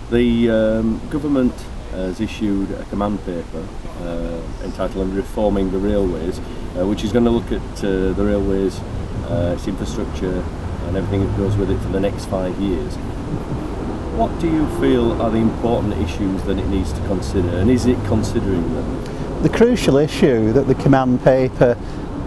The government has issued a command paper entitled Reforming the Railways, which is going to look at the railways, its infrastructure and everything that goes with it for the next 5 years. What do you feel are the important issues that it needs to consider, and is it considering them? The crucial issue that the command paper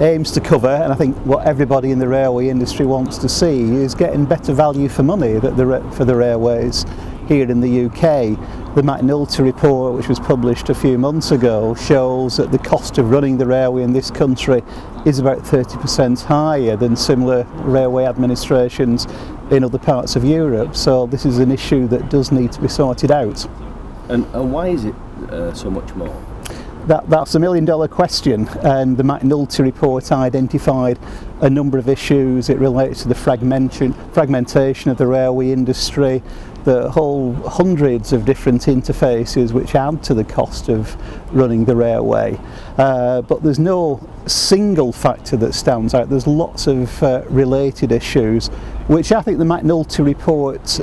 aims to cover, and I think what everybody in the railway industry wants to see, is getting better value for money for the railways here in the UK. The McNulty report, which was published a few months ago, shows that the cost of running the railway in this country is about 30% higher than similar railway administrations in other parts of Europe. So this is an issue that does need to be sorted out. And why is it so much more? That's $1 million question, and the McNulty report identified a number of issues. It relates to the fragmentation of the railway industry, the whole hundreds of different interfaces which add to the cost of running the railway. But there's no single factor that stands out. There's lots of related issues, which I think the McNulty report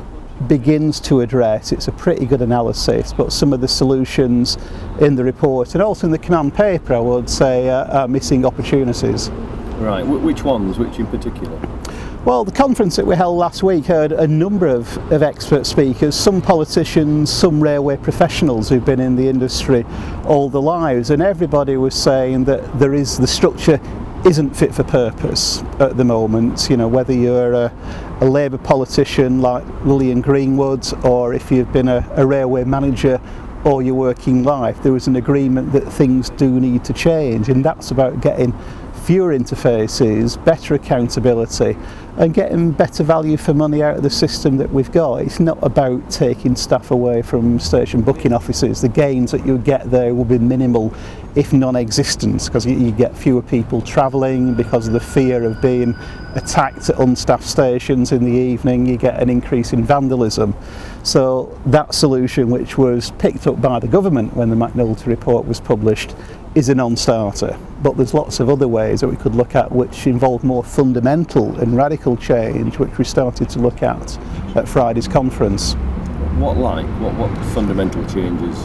begins to address. It's a pretty good analysis, but some of the solutions in the report and also in the command paper, I would say, are missing opportunities. Right, which ones, which in particular? Well, the conference that we held last week heard a number of expert speakers, some politicians, some railway professionals who've been in the industry all their lives, and everybody was saying that the structure isn't fit for purpose at the moment. You know, whether you're a Labour politician like Lillian Greenwood, or if you've been a railway manager all your working life, there was an agreement that things do need to change, and that's about getting fewer interfaces, better accountability, and getting better value for money out of the system that we've got. It's not about taking staff away from station booking offices. The gains that you get there will be minimal, if non-existent, because you get fewer people travelling because of the fear of being attacked at unstaffed stations in the evening. You get an increase in vandalism. So that solution, which was picked up by the government when the McNulty report was published, is a non-starter. But there's lots of other ways that we could look at which involve more fundamental and radical change, which we started to look at Friday's conference. What fundamental changes?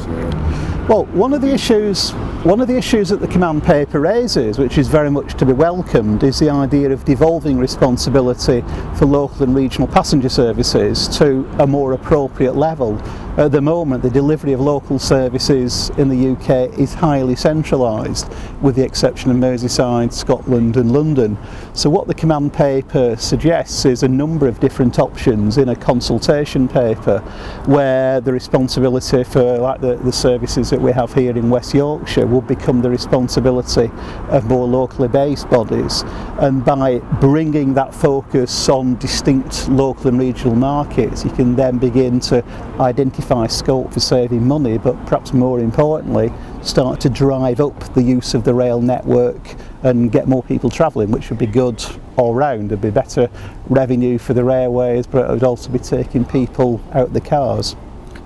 Well, one of the issues that the command paper raises, which is very much to be welcomed, is the idea of devolving responsibility for local and regional passenger services to a more appropriate level. At the moment, the delivery of local services in the UK is highly centralised, with the exception of Merseyside, Scotland and London. So what the command paper suggests is a number of different options in a consultation paper, where the responsibility for the services that we have here in West Yorkshire will become the responsibility of more locally based bodies. And by bringing that focus on distinct local and regional markets, you can then begin to identify scope for saving money, but perhaps more importantly, start to drive up the use of the rail network and get more people travelling, which would be good all round. It'd be better revenue for the railways, but it would also be taking people out of the cars.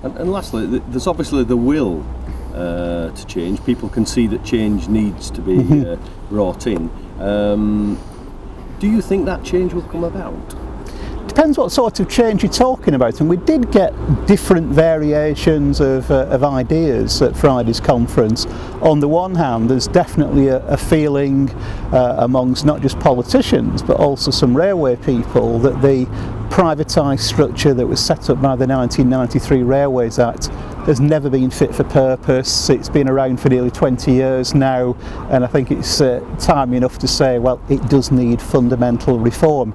And lastly, there's obviously the will to change. People can see that change needs to be brought in. Do you think that change will come about? Depends what sort of change you're talking about, and we did get different variations of ideas at Friday's conference. On the one hand, there's definitely a feeling amongst not just politicians but also some railway people that the privatised structure that was set up by the 1993 Railways Act has never been fit for purpose. It's been around for nearly 20 years now, and I think it's time enough to say, well, it does need fundamental reform.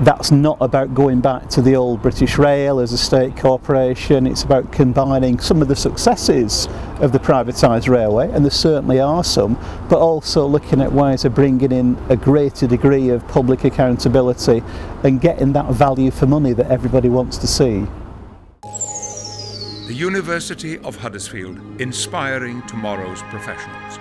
That's not about going back to the old British Rail as a state corporation. It's about combining some of the successes of the privatised railway, and there certainly are some, but also looking at ways of bringing in a greater degree of public accountability and getting that value for money that everybody wants to see. The University of Huddersfield, inspiring tomorrow's professionals.